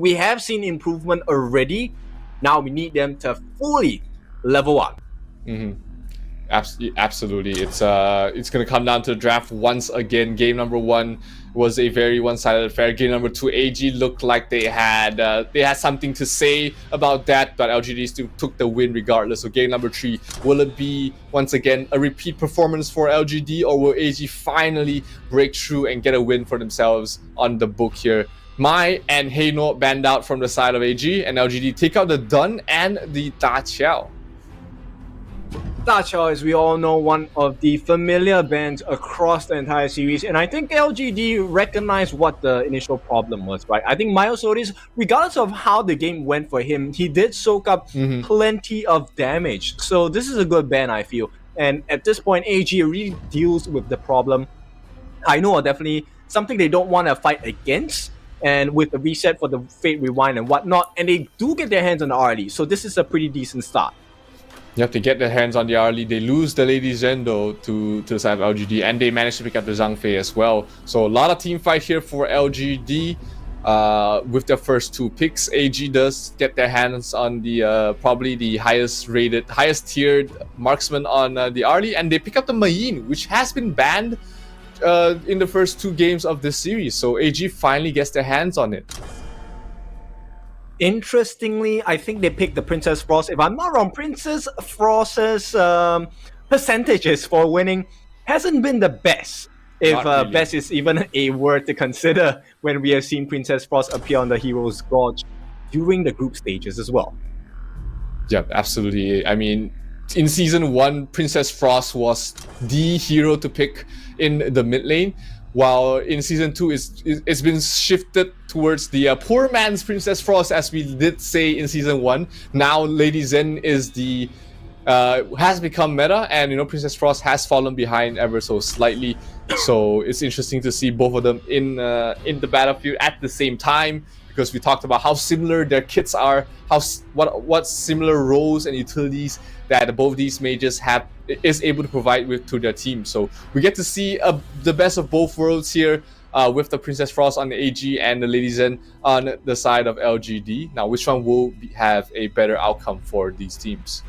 We have seen improvement already. Now we need them to fully level up. Absolutely. It's going to come down to the draft once again. Game number 1 was a very one-sided affair. Game number 2, AG looked like they had something to say about that, but LGD still took the win regardless. So game number 3, will it be once again a repeat performance for LGD, or will AG finally break through and get a win for themselves on the book here? Mai and Heino banned out from the side of AG, and LGD take out the Dun and the Da Qiao. Da Qiao, as we all know, one of the familiar bands across the entire series, and I think LGD recognized what the initial problem was, right? I think Myosotis, regardless of how the game went for him, he did soak up plenty of damage. So this is a good ban, I feel. And at this point, AG really deals with the problem. I know definitely something they don't want to fight against, and with the reset for the Fate Rewind and whatnot, and they do get their hands on the RLE, so this is a pretty decent start. You have to get their hands on the RLE. They lose the Lady Zendo to the side of LGD, and they manage to pick up the Zhang Fei as well. So a lot of team fight here for LGD with their first 2 picks. AG does get their hands on the probably the highest tiered marksman on the RLE, and they pick up the Mayin, which has been banned in the first 2 games of this series. So AG finally gets their hands on it. Interestingly, I think they picked the Princess Frost. If I'm not wrong, Princess Frost's percentages for winning hasn't been the best. If really. Best is even a word to consider when we have seen Princess Frost appear on the Hero's Gorge during the group stages as well. Yeah, absolutely. I mean, in Season 1, Princess Frost was the hero to pick in the mid lane, while in Season 2, it's been shifted towards the poor man's Princess Frost, as we did say in Season 1. Now Lady Zen is has become meta, and Princess Frost has fallen behind ever so slightly. So it's interesting to see both of them in the battlefield at the same time, because we talked about how similar their kits are, what similar roles and utilities that both these mages is able to provide to their team. So we get to see the best of both worlds here, with the Princess Frost on the AG and the Lady Zen on the side of LGD. Now, which one will have a better outcome for these teams?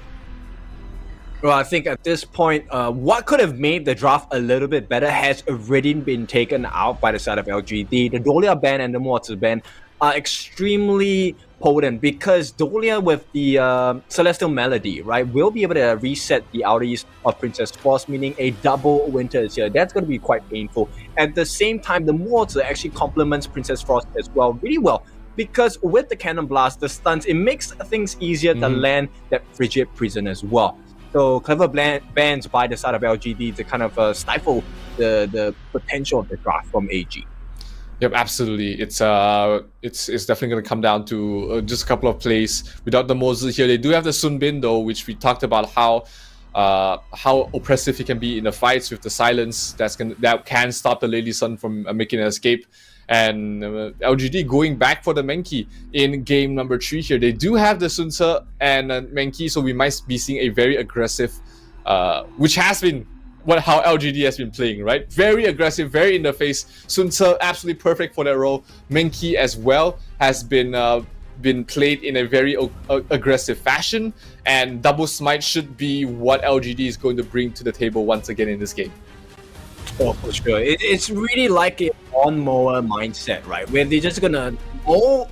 Well, I think at this point, what could have made the draft a little bit better has already been taken out by the side of LGD. The Dolia ban and the Mortis ban are extremely potent, because Dolia with the Celestial Melody, right, will be able to reset the outies of Princess Frost, meaning a double winter is here. That's going to be quite painful. At the same time, the Mortis actually complements Princess Frost as well, really well, because with the Cannon Blast, the stuns, it makes things easier to land that Frigid Prison as well. So clever bans by the side of LGD to kind of stifle the potential of the draft from AG. Yep, absolutely. It's definitely going to come down to just a couple of plays. Without the Moses here, they do have the Sun Bin though, which we talked about how oppressive he can be in the fights with the silence that can stop the Lady Sun from making an escape. And LGD going back for the Menki in game number 3 here. They do have the Sun Ce and Menki, so we might be seeing a very aggressive, which has been how LGD has been playing, right? Very aggressive, very in the face. Sun Ce absolutely perfect for that role. Menki as well has been played in a very aggressive fashion, and double smite should be what LGD is going to bring to the table once again in this game. Oh, for sure. It's really like a lawnmower mindset, right? Where they're just gonna all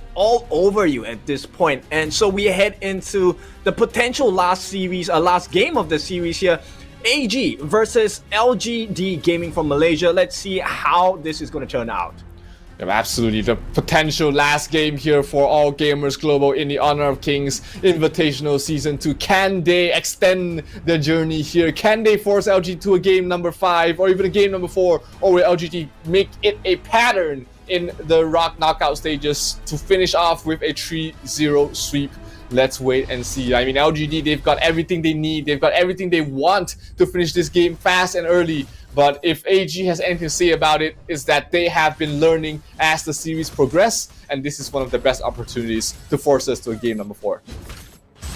over you at this point. And so we head into the potential last game of the series here. AG versus LGD Gaming from Malaysia. Let's see how this is going to turn out. Yeah, absolutely. The potential last game here for all gamers global in the Honor of Kings Invitational Season 2. Can they extend their journey here? Can they force LGD to a game number 5 or even a game number 4? Or will LGD make it a pattern in the Rock Knockout stages to finish off with a 3-0 sweep? Let's wait and see. I mean, LGD, they've got everything they need. They've got everything they want to finish this game fast and early. But if AG has anything to say about it, is that they have been learning as the series progresses, and this is one of the best opportunities to force us to a game number 4.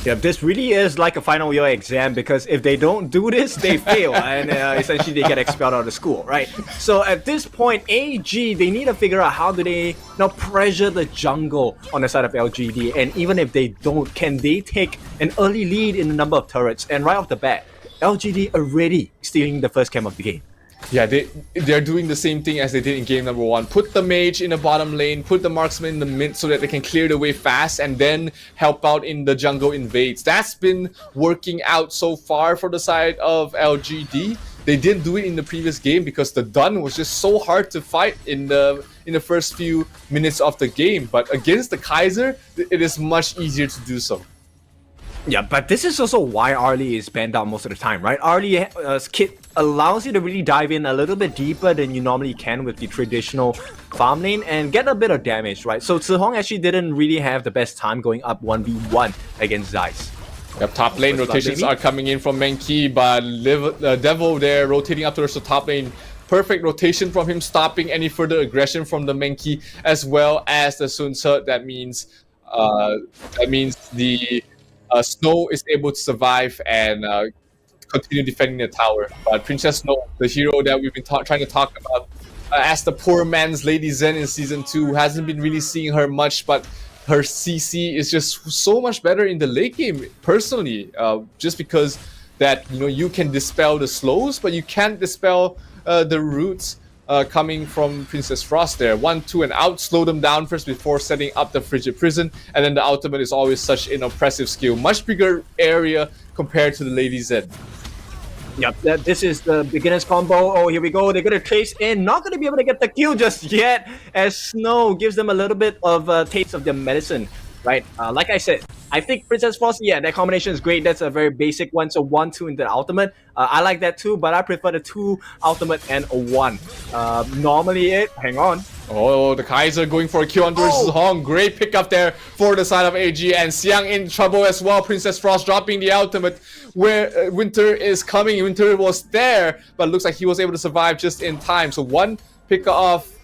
Yeah, this really is like a final year exam because if they don't do this, they fail and essentially they get expelled out of school, right? So at this point, AG, they need to figure out how do they now pressure the jungle on the side of LGD, and even if they don't, can they take an early lead in the number of turrets? And right off the bat, LGD already stealing the first camp of the game. Yeah, they're doing the same thing as they did in game number 1. Put the mage in the bottom lane, put the marksman in the mid so that they can clear the way fast, and then help out in the jungle invades. That's been working out so far for the side of LGD. They didn't do it in the previous game because the Dun was just so hard to fight in the first few minutes of the game. But against the Kaiser, it is much easier to do so. Yeah, but this is also why Arlie is banned out most of the time, right? Arlie's kit allows you to really dive in a little bit deeper than you normally can with the traditional farm lane and get a bit of damage, right? So Zihong actually didn't really have the best time going up 1v1 against Zeiss. Yep, top lane rotations are coming in from Menki, but Devil there rotating up towards the top lane. Perfect rotation from him, stopping any further aggression from the Menki as well as the Sun Tzu. That means the Snow is able to survive and continue defending the tower. But Princess Snow, the hero that we've been trying to talk about, as the poor man's Lady Zen in Season 2, hasn't been really seeing her much, but her CC is just so much better in the late game, personally, just because that, you know, you can dispel the slows, but you can't dispel the roots coming from Princess Frost there. 1-2 and out, slow them down first before setting up the Frigid Prison, and then the ultimate is always such an oppressive skill. Much bigger area compared to the Lady Zed. Yep, this is the beginner's combo. Oh, here we go. They're going to chase in. Not going to be able to get the kill just yet, as Snow gives them a little bit of a taste of their medicine, right? Like I said, I think Princess Frost, yeah, that combination is great. That's a very basic one. So 1-2 into the ultimate. I like that too, but I prefer the 2 ultimate and a 1. Normally hang on. Oh, the Kaiser going for a kill on versus Hong. Great pickup there for the side of AG, and Xiang in trouble as well. Princess Frost dropping the ultimate where Winter is coming. Winter was there, but looks like he was able to survive just in time. So one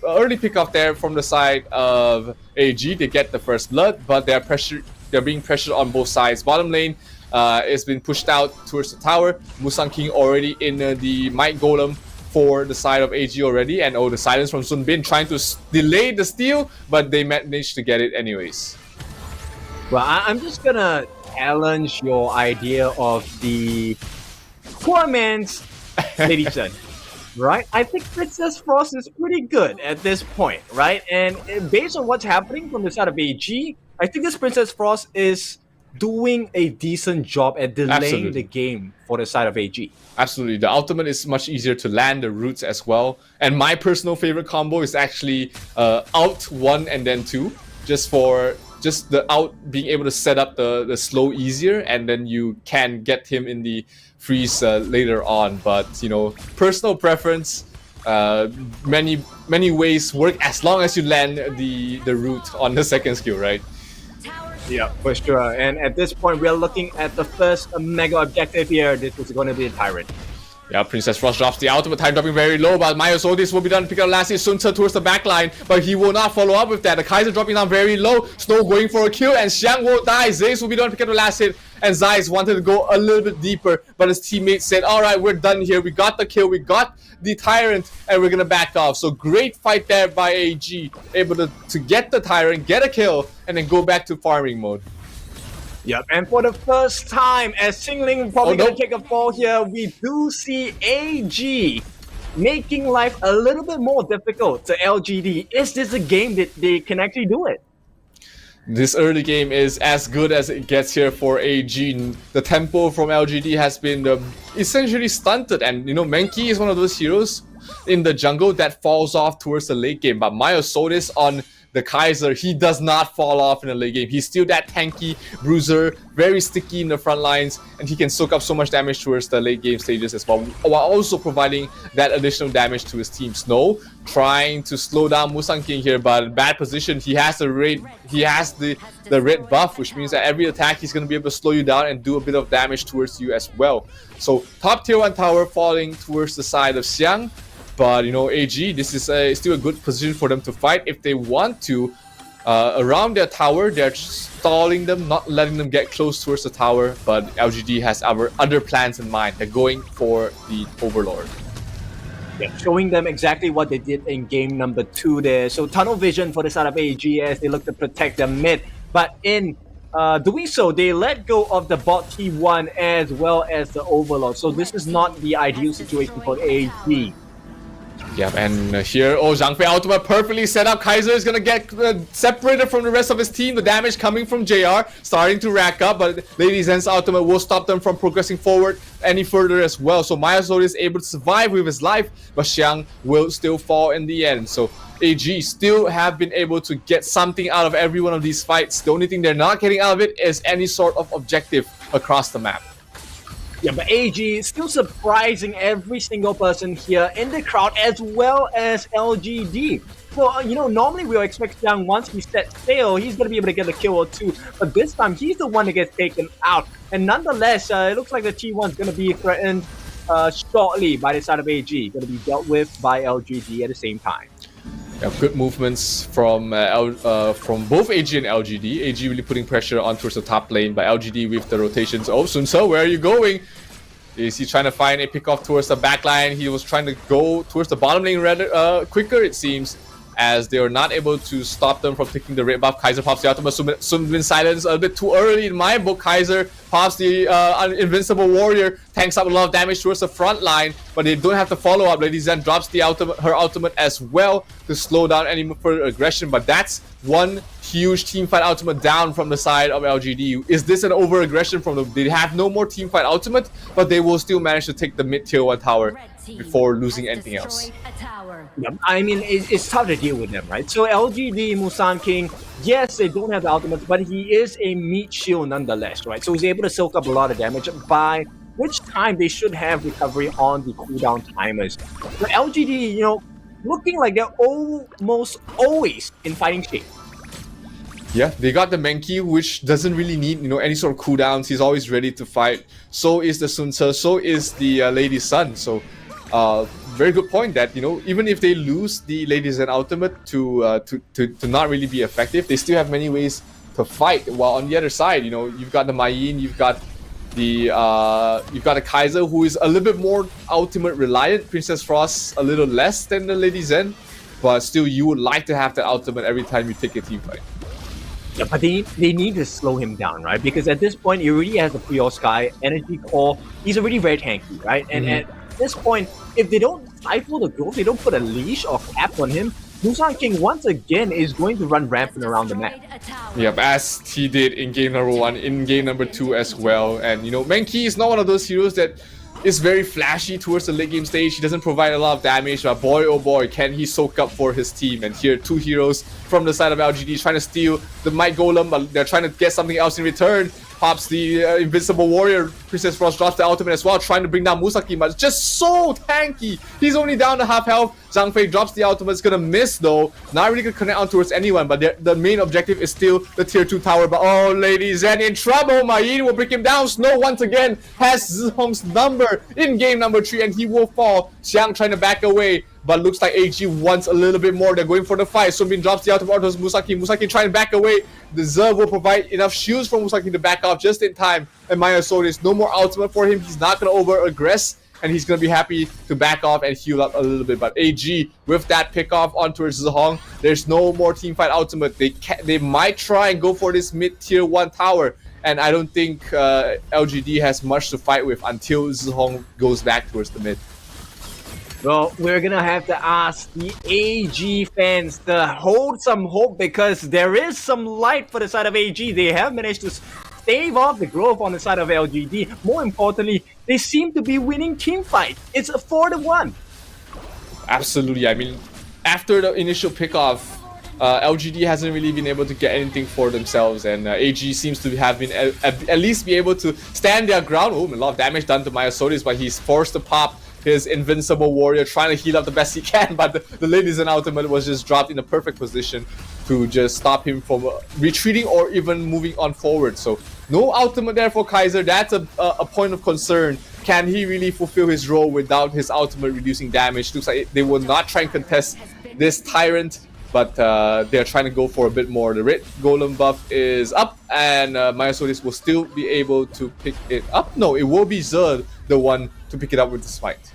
early pickup there from the side of AG. They get the first blood, but they're being pressured on both sides. Bottom lane is being pushed out towards the tower. Musang King already in the Might Golem for the side of AG already, and the silence from Sun Bin trying to delay the steal, but they managed to get it anyways. Well, I'm just gonna challenge your idea of the poor man's Lady Zen, right? I think Princess Frost is pretty good at this point, right? And based on what's happening from the side of AG, I think this Princess Frost is doing a decent job at delaying the game for the side of AG. Absolutely. The ultimate is much easier to land the roots as well. And my personal favorite combo is actually out 1 and then 2. Just the out being able to set up the slow easier, and then you can get him in the freeze later on. But, you know, personal preference, many ways work as long as you land the root on the second skill, right? Yeah, for sure. And at this point, we are looking at the first mega objective here. This is going to be a Tyrant. Yeah, Princess Frost drops the ultimate, time dropping very low, but Myosodis will be done to pick up last hit. Sun Tzu towards the back line, but he will not follow up with that. The Kaiser dropping down very low, Snow going for a kill, and Xiang won't die. Zeiss will be done to pick up the last hit, and Zeiss wanted to go a little bit deeper, but his teammates said, alright, we're done here. We got the kill, we got the Tyrant, and we're gonna back off. So great fight there by AG, able to get the Tyrant, get a kill, and then go back to farming mode. Yep, and for the first time, as Xingling probably going to take a fall here, we do see AG making life a little bit more difficult to LGD. Is this a game that they can actually do it? This early game is as good as it gets here for AG. The tempo from LGD has been essentially stunted, and you know, Menki is one of those heroes in the jungle that falls off towards the late game, but Myosodis on the Kaiser, he does not fall off in the late game. He's still that tanky bruiser, very sticky in the front lines, and he can soak up so much damage towards the late game stages as well, while also providing that additional damage to his team. Snow trying to slow down Musang King here, but bad position. He has the red buff, which means that every attack he's going to be able to slow you down and do a bit of damage towards you as well. So top tier 1 tower falling towards the side of Xiang. But, you know, AG, this is still a good position for them to fight if they want to around their tower. They're stalling them, not letting them get close towards the tower. But LGD has other plans in mind. They're going for the Overlord. Yeah, showing them exactly what they did in game number 2 there. So tunnel vision for the side of AG as they look to protect the mid. But in doing so, they let go of the bot T1 as well as the Overlord. So this is not the ideal situation for AG. Yep, and here, Zhang Fei ultimate perfectly set up. Kaiser is gonna get separated from the rest of his team. The damage coming from JR starting to rack up, but Lady Zen's ultimate will stop them from progressing forward any further as well. So Maya Sword is able to survive with his life, but Xiang will still fall in the end. So AG still have been able to get something out of every one of these fights. The only thing they're not getting out of it is any sort of objective across the map. Yeah, but AG is still surprising every single person here in the crowd as well as LGD. So, normally we'll expect Xiang once he sets sail, he's going to be able to get a kill or two. But this time, he's the one that gets taken out. And nonetheless, it looks like the T1 is going to be threatened shortly by the side of AG. Going to be dealt with by LGD at the same time. Yeah, good movements from both AG and LGD. AG really putting pressure on towards the top lane, but LGD with the rotations. Oh, Sun Tzu, where are you going? Is he trying to find a pickoff towards the back line? He was trying to go towards the bottom lane rather quicker, it seems, as they are not able to stop them from picking the red buff. Kaiser pops the ultimate. Sun been silenced a bit too early in my book. Kaiser pops the invincible warrior, tanks up a lot of damage towards the front line, but they don't have to follow up. Lady Zen drops the her ultimate as well to slow down any further aggression, but that's one huge teamfight ultimate down from the side of LGD. Is this an over-aggression from them? They have no more teamfight ultimate, but they will still manage to take the mid-tier 1 tower before losing anything else. Yeah, I mean, it's tough to deal with them, right? So LGD, Musan King, yes, they don't have the ultimate, but he is a meat shield nonetheless, right? So he's able to soak up a lot of damage, by which time they should have recovery on the cooldown timers. For LGD, looking like they're almost always in fighting shape. Yeah, they got the Menki, which doesn't really need any sort of cooldowns. He's always ready to fight. So is the Sun Tzu, so is the Lady Sun. So very good point that even if they lose the Lady Zen ultimate to not really be effective, they still have many ways to fight. While on the other side, you've got the Mayin, you've got the Kaiser, who is a little bit more ultimate reliant. Princess Frost a little less than the Lady Zen, but still you would like to have that ultimate every time you take a team fight. Yeah, but they need to slow him down, right? Because at this point, he already has the Prior Sky, Energy Core. He's already very tanky, right? And at this point, if they don't stifle the growth, they don't put a leash or cap on him, Musan King once again is going to run rampant around the map. Yep, as he did in game number 1, in game number 2 as well. And Menki is not one of those heroes that is very flashy towards the late game stage. He doesn't provide a lot of damage, but boy oh boy can he soak up for his team. And here 2 heroes from the side of LGD trying to steal the Might Golem, but they're trying to get something else in return. Pops the Invincible Warrior. Princess Frost drops the ultimate as well, trying to bring down Musaki, but it's just so tanky. He's only down to half health. Zhang Fei drops the ultimate. It's gonna miss though. Not really gonna connect on towards anyone, but the main objective is still the tier 2 tower. But oh, Lady Zen in trouble. Mayin will break him down. Snow once again has Zhong's number in game number 3, and he will fall. Xiang trying to back away, but looks like AG wants a little bit more. They're going for the fight. Sunbin drops the ultimate onto Musaki. Musaki trying to back away. The Zerg will provide enough shields for Musaki to back off just in time. And Maya Sword is no more ultimate for him. He's not going to over-aggress, and he's going to be happy to back off and heal up a little bit. But AG, with that pick-off on towards Zhong, there's no more teamfight ultimate. They might try and go for this mid-tier 1 tower, and I don't think LGD has much to fight with until Zhong goes back towards the mid. Well, we're gonna have to ask the AG fans to hold some hope, because there is some light for the side of AG. They have managed to stave off the growth on the side of LGD. More importantly, they seem to be winning team fight. It's a 4-1. Absolutely. I mean, after the initial pickoff, LGD hasn't really been able to get anything for themselves, and AG seems to have been at least be able to stand their ground. Oh, a lot of damage done to Myosodis, but he's forced to pop his Invincible Warrior, trying to heal up the best he can, but the Lady Zen ultimate was just dropped in a perfect position to just stop him from retreating or even moving on forward. So no ultimate there for Kaiser. That's a point of concern. Can he really fulfill his role without his ultimate reducing damage? Looks like they will not try and contest this Tyrant but they're trying to go for a bit more. The red golem buff is up, and Myosodis will still be able to pick it up. No, it will be Zerd, the one to pick it up with the smite.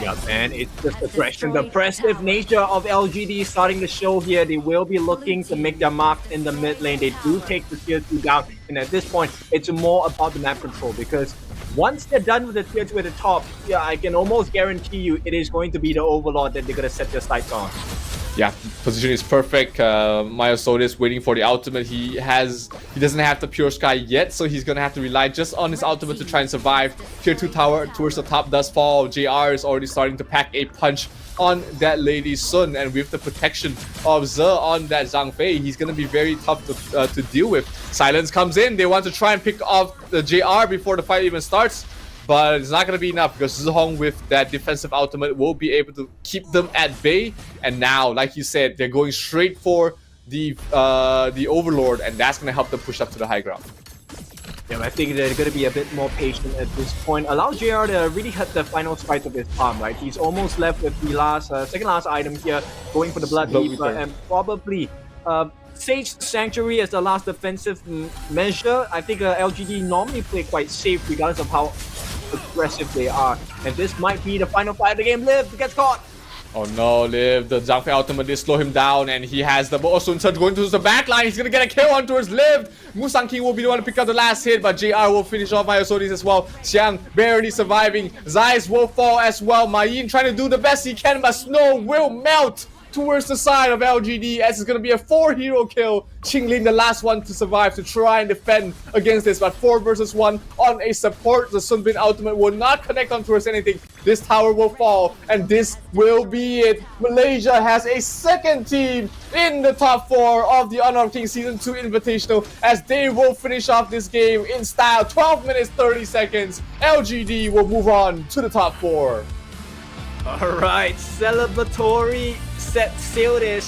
Yeah, man, it's just aggression. The oppressive nature of LGD starting to show here. They will be looking to make their mark in the mid lane. They do take the tier 2 down, and at this point, it's more about the map control, because once they're done with the tier 2 at the top, yeah, I can almost guarantee you it is going to be the Overlord that they're going to set their sights on. Yeah, position is perfect. Myosodis waiting for the ultimate. He doesn't have the Pure Sky yet, so he's gonna have to rely just on his ultimate to try and survive. Tier 2 tower towards the top does fall. JR is already starting to pack a punch on that Lady Sun, and with the protection of Ze on that Zhang Fei, he's gonna be very tough to deal with. Silence comes in. They want to try and pick off the JR before the fight even starts, but it's not going to be enough, because Zhong with that defensive ultimate will be able to keep them at bay. And now, like you said, they're going straight for the Overlord, and that's going to help them push up to the high ground. Yeah, I think they're going to be a bit more patient at this point. Allow JR to really hit the final strike of his arm, right? He's almost left with the last, second last item here, going for the Blood Reaper, and probably Sage Sanctuary as the last defensive measure. I think LGD normally play quite safe regardless of how aggressive they are, and this might be the final fight of the game. Liv gets caught. Oh no, Liv, the Zhang Fei ultimate did slow him down, and he has the Sun Surge going towards the back line. He's gonna get a kill on towards Liv. Musang King will be the one to pick up the last hit, but JR will finish off Myosodis as well. Xiang barely surviving. Zeiss will fall as well. Mayin trying to do the best he can, but snow will melt towards the side of LGD, as it's going to be a 4-hero kill. Qinglin, the last one to survive, to try and defend against this, but 4 versus 1 on a support. The Sunbin ultimate will not connect on towards anything. This tower will fall, and this will be it. Malaysia has a second team in the top 4 of the Honor of Kings Season 2 Invitational, as they will finish off this game in style. 12 minutes 30 seconds. LGD will move on to the top 4. All right, celebratory set sail there.